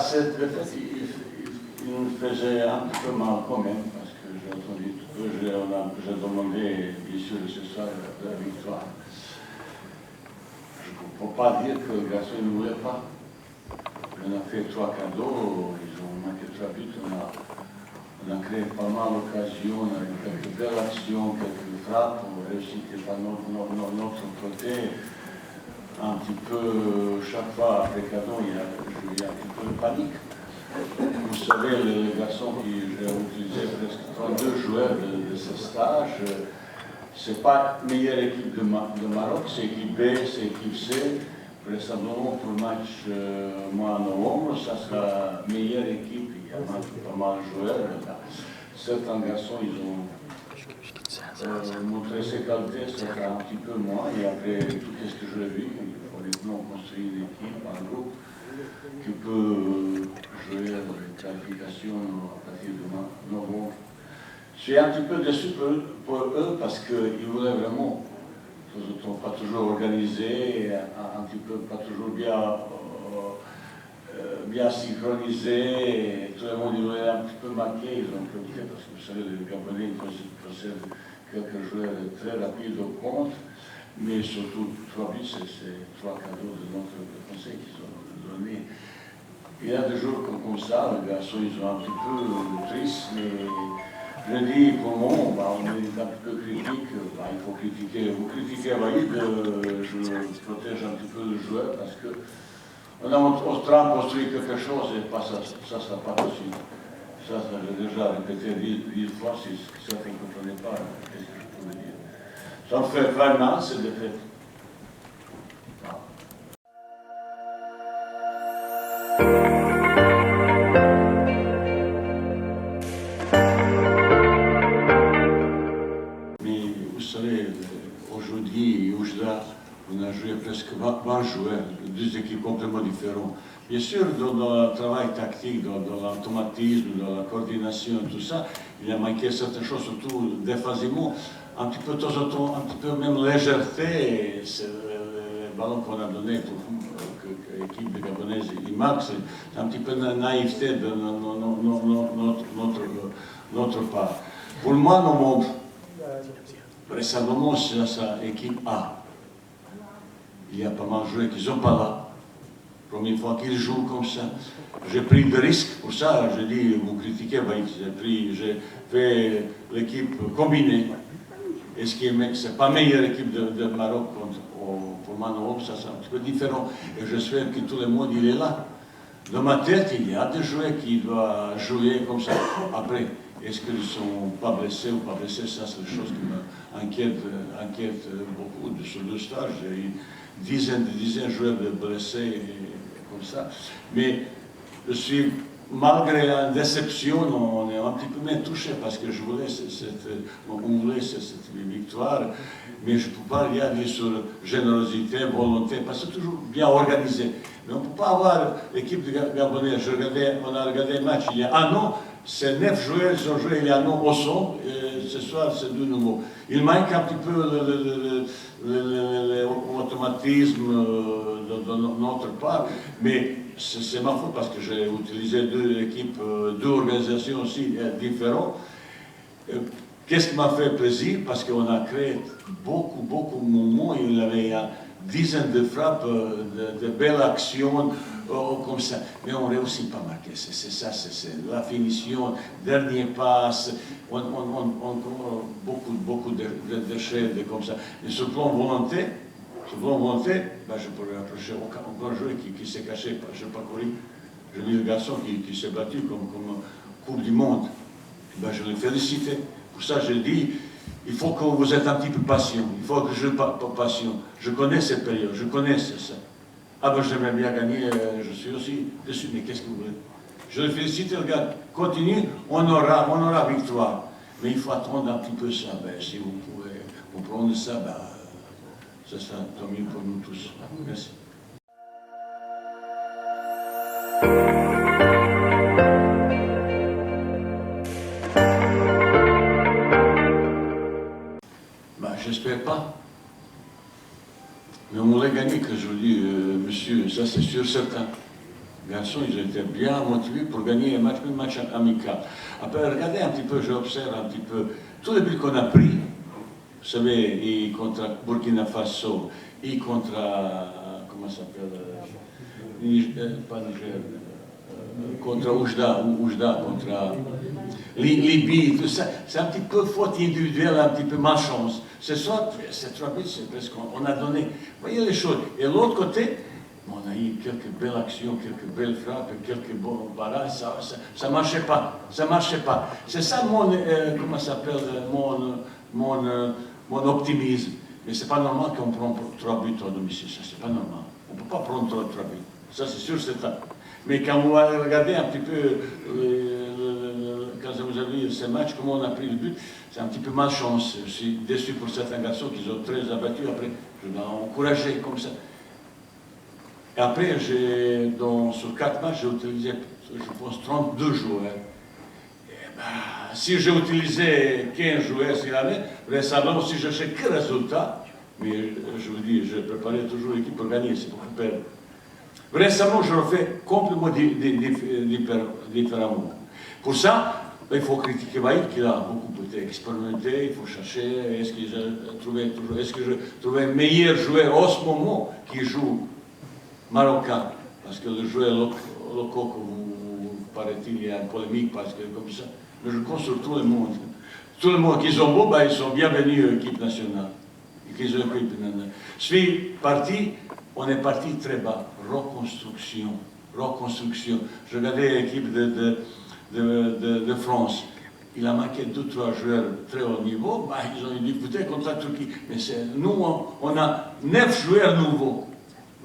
cette défaite, il nous faisait un petit peu mal quand même, parce que j'ai entendu tout peu, j'ai demandé, bien sûr, ce soir, la victoire. Je ne peux pas dire que le garçon ne voulait pas. On a fait 3 cadeaux, ils ont marqué 3 buts, on a créé pas mal d'occasions, on a eu quelques belles actions, quelques frappes, on a réussi par notre côté. Un petit peu, chaque fois après cadeau, il y a un petit peu de panique. Vous savez, le garçon qui j'ai utilisé presque 32 joueurs de ce stage, c'est pas la meilleure équipe de Maroc, c'est équipe B, c'est équipe C. Vraisemblablement pour le match mois novembre, ça sera la meilleure équipe, il y a pas mal de joueurs. Certains garçons, ils ont montré ses qualités, certains un petit peu moins, et après tout ce que je l'ai vu, il faut maintenant construire une équipe, un groupe qui peut jouer les qualifications à partir de novembre. Je suis un petit peu déçu pour eux parce qu'ils voulaient vraiment, pas toujours organisé, un petit peu, pas toujours bien synchronisé, tout le monde voulait un petit peu marquer, ils ont profité parce que vous savez, les Gabonais possèdent quelques joueurs très rapides au compte, mais surtout 3 buts, c'est 3 cadeaux de notre conseil qu'ils ont donnés. Il y a des jours comme ça, les garçons ils sont un petit peu tristes, mais je dis pour le moment, on est un petit peu critique, il faut critiquer. Vous critiquez Vaïd, je protège un petit peu le joueur parce que on a en train de construire quelque chose et pas ça sera pas possible. Ça j'ai déjà répété 10 fois, si certains ne comprenaient pas, qu'est-ce que je pouvais dire. Ça me fait vraiment cette défaite. Mais vous savez, aujourd'hui, on a joué presque 20 joueurs, 2 équipes complètement différentes. Bien sûr, dans le travail tactique, dans l'automatisme, dans la coordination, tout ça, il a manqué certaines choses, surtout déphasement, un petit peu de temps en temps, un petit peu même légèreté. C'est le ballon qu'on a donné pour que l'équipe de Gabonaise il marque, c'est un petit peu de naïveté de notre part. Pour moi, non, récemment, c'est sa équipe A. Il y a pas mal de joueurs qui ne sont pas là. Première fois qu'ils jouent comme ça. J'ai pris des risques pour ça. Je dis, vous critiquez, j'ai fait l'équipe combinée. Est-ce que c'est pas la meilleure équipe de Maroc pour Maroc, ça c'est un petit peu différent. Et j'espère que tout le monde il est là. Dans ma tête, il y a des joueurs qui doivent jouer comme ça. Après, est-ce qu'ils ne sont pas blessés ou pas blessés? Ça, c'est les choses qui m'inquiètent beaucoup sur le stage. J'ai eu dizaines de joueurs blessés comme ça. Mais je suis, malgré la déception, on est un petit peu même touché parce que je voulais on voulait cette victoire. Mais je ne peux pas regarder sur générosité, volonté, parce que c'est toujours bien organisé. Mais on ne peut pas avoir l'équipe de Gabonais. On a regardé le match il y a un an, c'est 9 joueurs qui ont joué il y a un an au son, et ce soir c'est de nouveau. Il manque un petit peu l'automatisme de notre part, mais c'est ma faute parce que j'ai utilisé 2 équipes, 2 organisations aussi différentes. Qu'est-ce qui m'a fait plaisir? Parce qu'on a créé beaucoup de moments, il y avait une dizaine de frappes, de belles actions comme ça. Mais on ne réussit pas à marquer, c'est ça, c'est la finition, dernier passe, beaucoup de déchets, comme ça. Mais sur le plan volonté, je pourrais approcher encore un joueur qui s'est caché, je n'ai pas couru. J'ai vu le garçon qui s'est battu comme Coupe du Monde. Je l'ai félicité. Pour ça, je dis, il faut que vous êtes un petit peu patient. Il faut que je sois patient. Je connais cette période, je connais ça. J'aimerais bien gagner, je suis aussi déçu, mais qu'est-ce que vous voulez? Je le félicite, le gars, continue, on aura victoire. Mais il faut attendre un petit peu ça. Si vous pouvez comprendre ça, ça sera tant mieux pour nous tous. Merci. J'espère pas. Mais on l'a gagné, que je vous dis, monsieur, ça c'est sûr, certain. garçons, ils étaient bien motivés pour gagner un match, même match amical. Après, regardez un petit peu, j'observe un petit peu tous les buts qu'on a pris. Vous savez, et contre Burkina Faso, et contre, comment ça s'appelle, pas Niger, contre Oujda, contre Libye, tout ça, c'est un petit peu faute individuelle, un petit peu malchance. C'est soit, c'est trop vite, c'est presque on a donné. Voyez les choses. Et de l'autre côté, on a eu quelques belles actions, quelques belles frappes, quelques bons barrages, ça marchait pas, ça marchait pas. C'est ça mon, comment ça s'appelle, mon optimisme. Mais c'est pas normal qu'on prenne 3 buts à domicile, ça c'est pas normal. On peut pas prendre 3 buts, ça c'est sûr, c'est ça. Mais quand vous regardez un petit peu, quand vous avez vu ce match, comment on a pris le but, c'est un petit peu malchance. Je suis déçu pour certains garçons qui ont très abattus. Après, je dois encourager comme ça. Et après, sur 4 matchs, j'ai utilisé, je pense, 32 joueurs. Et ben, si j'ai utilisé 15 joueurs cette année, récemment, si je cherche que résultat, mais je vous dis, je préparais toujours l'équipe pour gagner, c'est pour perdre. Récemment, je le fais complètement différemment. Pour ça, il faut critiquer Baïd, qui a beaucoup expérimenté, il faut chercher, est-ce que je trouvais un meilleur joueur en ce moment qui joue marocain, parce que le joueur locaux, paraît-il, il y a une polémique, parce que comme ça, mais je compte sur tout le monde. Tout le monde qui sont bons, ils sont bienvenus à l'équipe nationale. Je suis parti, on est parti très bas, reconstruction. Je regardais l'équipe de France, il a manqué 2-3 joueurs très haut niveau, ils ont eu des difficultés contre la Turquie. Mais nous, on a 9 joueurs nouveaux.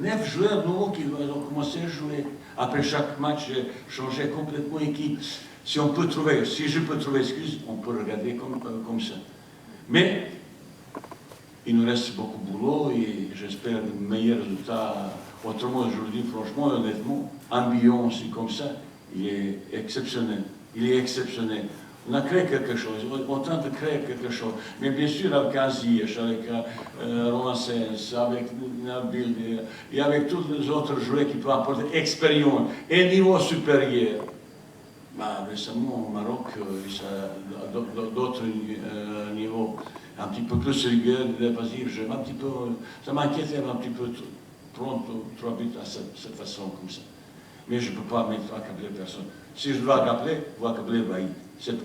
9 joueurs nouveaux qui ont commencé à jouer. Après chaque match, j'ai changé complètement d'équipe. Si je peux trouver excuse, on peut regarder comme ça. Mais il nous reste beaucoup de boulot et j'espère de meilleurs résultats. Autrement, je vous dis franchement, honnêtement, ambiance comme ça, il est exceptionnel. On a créé quelque chose, on tente de créer quelque chose. Mais bien sûr, avec Aziz, avec Roland Sens, avec Nabil, et avec tous les autres joueurs qui peuvent apporter expérience et niveau supérieur. Récemment, au Maroc, d'autres niveaux, un petit peu plus rigueur, ça m'inquiétait un petit peu prendre 3 buts à cette façon, comme ça. Mais je ne peux pas accabler personne. Si je dois accabler Baïd. C'est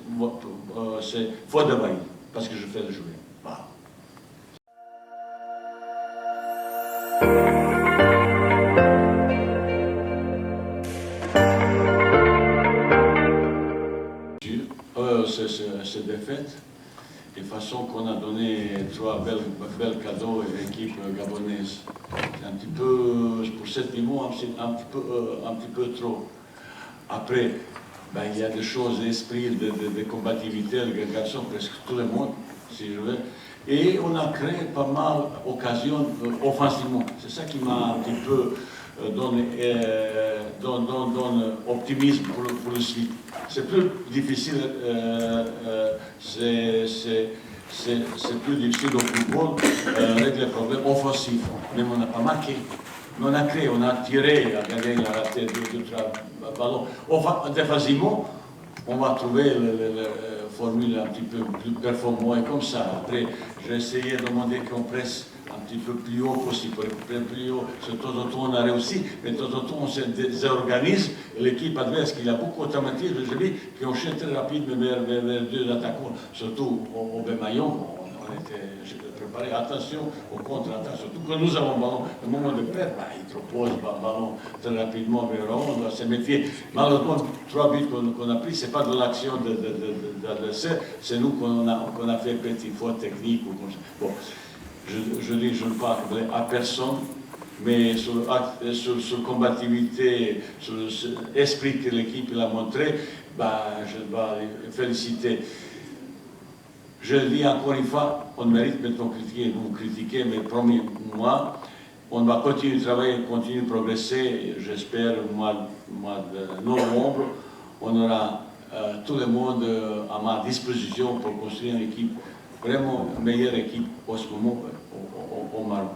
faute de Baïd, parce que je fais le jouer. Voilà. Cette défaite, de façon qu'on a donné 3 belles cadeaux à l'équipe gabonaise. C'est un petit peu, pour ce niveau, un petit peu trop. Après, il y a des choses, l'esprit de combativité, les garçons, presque tout le monde, si je veux. Et on a créé pas mal d'occasions offensivement. C'est ça qui m'a un petit peu donne optimisme pour le suite. C'est plus difficile, c'est plus difficile au football avec les problèmes offensifs. Mais on n'a pas marqué. Mais on a créé, on a tiré, on a gagné la tête de ballon. Défensivement, on va trouver la formule un petit peu plus performante et comme ça. Après, j'ai essayé de demander qu'on presse un petit peu plus haut possible, plus haut. De temps en temps, on a réussi, mais de temps en temps, on se désorganise. L'équipe adverse, qui a beaucoup d'automatisme, je dis, qui enchaîne très rapide vers 2 attaquants, surtout au Bémaillon. On était préparé, attention au contre-attaque, surtout quand nous avons le ballon. Au moment de perdre, il propose le ballon très rapidement vers le on doit se méfier. Malheureusement, 3 buts qu'on a pris, ce n'est pas de l'action de l'adversaire, c'est nous qu'on a fait petite faute technique ou comme ça. Bon. Je dis, je ne parle à personne, mais sur combativité, sur l'esprit que l'équipe a montré, je dois les féliciter. Je le dis encore une fois, on mérite maintenant critiquer, vous critiquez, mais promis, moi, on va continuer de travailler, continuer de progresser. J'espère au mois de novembre, on aura tout le monde à ma disposition pour construire une équipe, vraiment une meilleure équipe en ce moment au Maroc.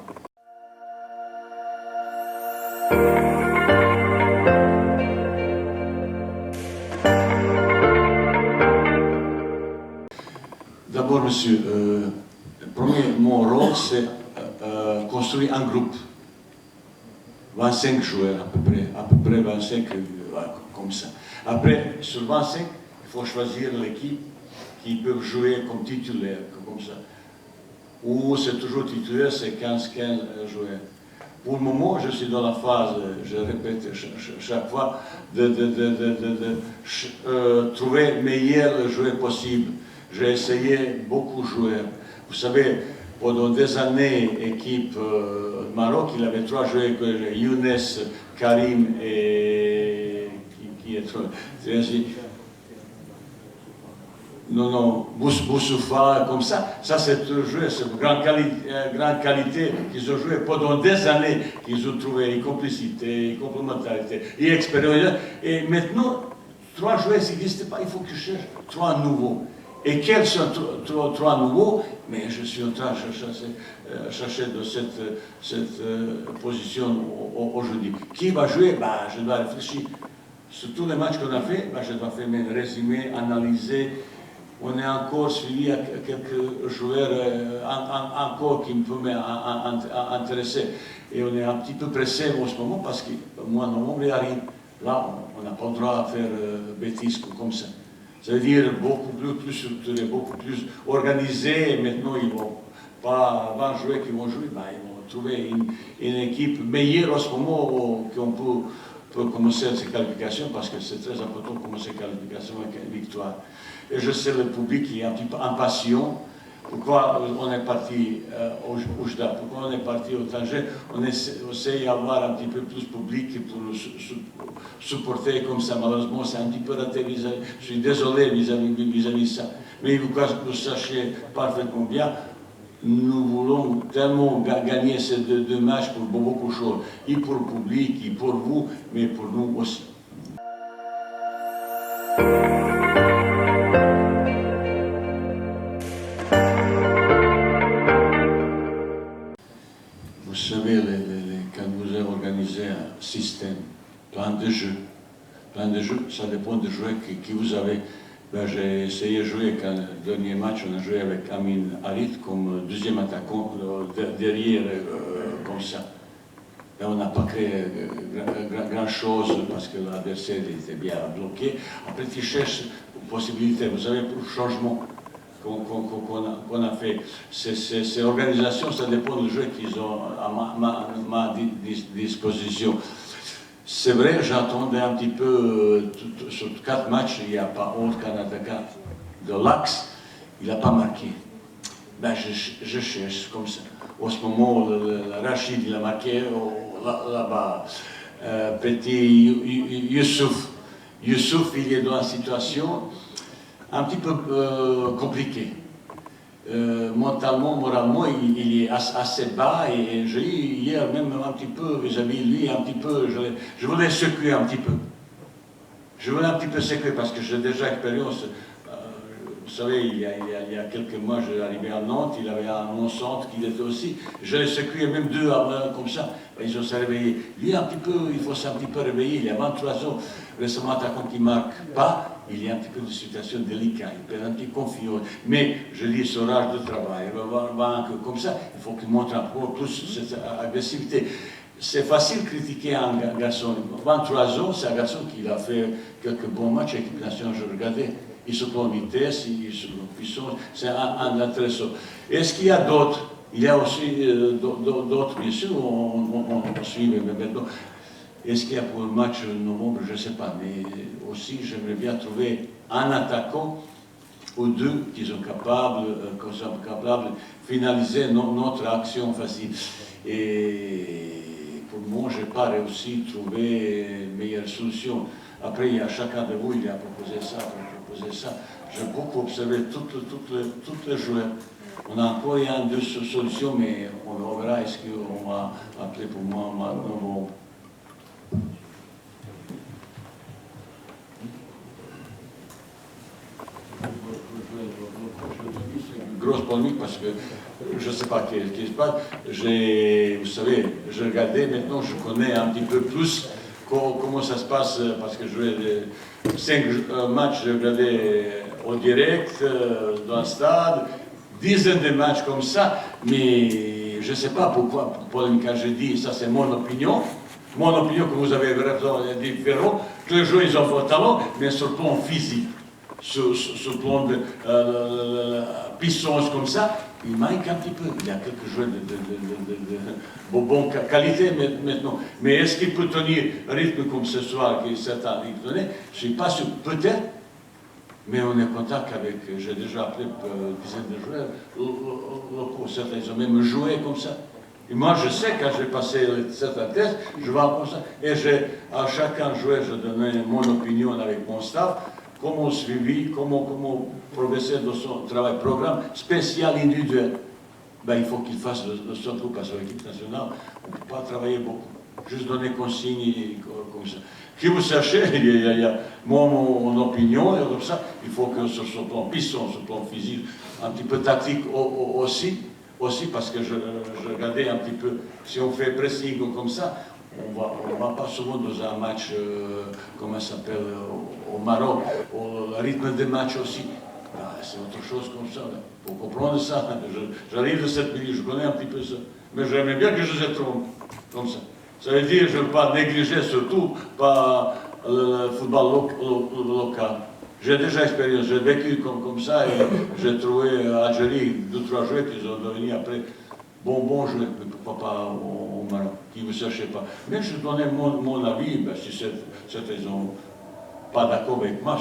monsieur. Mon rôle, c'est construire un groupe. 25 joueurs à peu près 25, comme ça. Après, sur 25, il faut choisir l'équipe qui peut jouer comme titulaire, comme ça. Ou c'est toujours titulaire, c'est 15 joueurs. Pour le moment, je suis dans la phase, je répète chaque fois, de trouver le meilleur joueur possible. J'ai essayé beaucoup de joueurs. Vous savez, pendant des années, l'équipe Maroc, il avait 3 joueurs, Younes, Karim et qui est ainsi. Non, Boussoufa, comme ça. Ça, c'est un joueur, c'est une grande qualité qu'ils ont joué pendant des années, qu'ils ont trouvé complicité, complémentarité et expérience. Et maintenant, 3 joueurs n'existent pas, il faut que je cherche 3 nouveaux. Et quels sont 3 nouveaux? Mais je suis en train de chercher de cette position aujourd'hui. Qui va jouer? Je dois réfléchir. Sur tous les matchs qu'on a fait, je dois faire mes résumés, analyser. On est encore suivi à quelques joueurs encore qui me peuvent m'intéresser. Et on est un petit peu pressé en ce moment parce que le mois de novembre arrive. Là, on n'a pas le droit à faire bêtises comme ça. Ça veut dire beaucoup plus structuré, beaucoup plus organisé. Et maintenant, ils ne vont pas 20 joueurs qui vont jouer, ils vont trouver une équipe meilleure en ce moment qu'on peut commencer ces qualifications parce que c'est très important de commencer les qualifications avec une victoire. Et je sais le public qui est un petit peu impatient. Pourquoi on est parti au Jdda? Pourquoi on est parti au Tanger? On essaie d'avoir un petit peu plus de public pour nous supporter comme ça. Malheureusement, c'est un petit peu raté vis-à-vis. Je suis désolé vis-à-vis de ça. Mais il faut que vous sachiez parfaitement bien, nous voulons tellement gagner ces deux matchs pour beaucoup de choses. Et pour le public, et pour vous, mais pour nous aussi. Vous savez, quand vous avez organisé un système, plan de jeu, ça dépend du joueur qui vous avez. J'ai essayé de jouer quand le dernier match, on a joué avec Amin Harit comme deuxième attaquant derrière, comme ça. Et on n'a pas créé grand chose parce que l'adversaire était bien bloqué. Après, tu cherches une possibilité. Vous savez, pour le changement qu'on a fait, ces organisations, ça dépend du jeu qu'ils ont à ma disposition. C'est vrai, j'attendais un petit peu, sur 4 matchs, il n'y a pas autre qu'un attaquant de l'axe, il n'a pas marqué. Je cherche comme ça. En ce moment, Rachid, il a marqué là-bas. Petit Youssouf, il est dans une situation un petit peu compliquée. Mentalement, moralement, il est assez bas et j'ai eu hier même un petit peu vis-à-vis de lui, un petit peu, je voulais secouer un petit peu. Je voulais un petit peu secouer parce que j'ai déjà expérience. Vous savez, il y a quelques mois, je suis arrivé à Nantes, il avait un bon centre qui était aussi. Je l'ai secoué même 2 comme ça. Ils ont s'est réveillés. Lui, un petit peu, il faut s'un petit peu réveiller. Il y a 23 ans, récemment, attaquant qui ne marque pas. Il y a un petit peu de situation délicate, il perd un petit confiance. Mais je dis, ce rage de travail, comme ça, il faut qu'il montre un peu plus cette agressivité. C'est facile de critiquer un garçon. 23 ans, c'est un garçon qui a fait quelques bons matchs avec l'équipe nationale, je regardais. Il se prend en vitesse, il se prend en puissance, c'est un intéressant. Est-ce qu'il y a d'autres? Il y a aussi d'autres, bien sûr, on suit maintenant. Est-ce qu'il y a pour le match de novembre? Je ne sais pas, mais aussi j'aimerais bien trouver un attaquant ou 2 qui sont capables de finaliser notre action facile. Et pour moi, je n'ai pas réussi à trouver une meilleure solution. Après, il y a chacun de vous, il a proposé ça, J'ai beaucoup observé toutes les joueurs. On a encore une 2 solutions, mais on verra est-ce qu'on va appeler pour moi en novembre. Grosse polémique parce que je ne sais pas ce qui se passe. Vous savez, je regardais, maintenant je connais un petit peu plus comment ça se passe parce que je jouais 5 matchs, je regardais en direct dans le stade. dizaines de matchs comme ça, mais je ne sais pas pourquoi, quand je dis, ça c'est mon opinion, que vous avez dit, Ferro, que les joueurs ils ont un talent, mais sur le plan physique, sur le plan de puissance comme ça, il manque un petit peu. Il y a quelques joueurs de bonne qualité maintenant. Mais est-ce qu'il peut tenir rythme comme ce soir, que certains rythme donné? Je ne suis pas sûr, peut-être. Mais on est en contact avec, j'ai déjà appelé une dizaine de joueurs locaux, certains ils ont même joué comme ça. Et moi je sais, quand j'ai passé certains tests, je vais comme ça. Et à chacun joueur, je donnais mon opinion avec mon staff, comment suivi, comment progresser dans son travail, programme spécial individuel. Ben, il faut qu'il fasse le son coup parce que l'équipe nationale, on ne peut pas travailler beaucoup. Juste donner consignes comme ça. Que vous sachiez, il y a mon opinion, et comme ça, il faut que sur le plan puissant, sur le plan physique, un petit peu tactique aussi parce que je regardais un petit peu, si on fait pressing comme ça, on va pas souvent dans un match, comment ça s'appelle, au Maroc, au rythme des matchs aussi. Ben, c'est autre chose comme ça. Pour comprendre ça, j'arrive de cette milieu, je connais un petit peu ça. Mais j'aimais bien que je se trompe comme ça. Ça veut dire que je ne veux pas négliger surtout pas le football local. J'ai déjà expérience, j'ai vécu comme ça et j'ai trouvé à Algérie 2-3 joueurs qui sont devenus après bons joueurs, mais pourquoi pas au Maroc, qui ne me cherchaient pas. Mais je donnais mon avis, ben, si certains sont pas d'accord avec moi,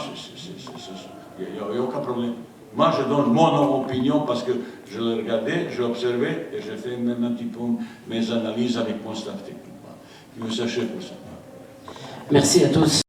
il n'y a aucun problème. Moi, je donne mon opinion parce que je l'ai regardé, j'ai observé et j'ai fait même un petit peu mes analyses avec mon staff technique. Qui me cherchait pour ça. Merci à tous.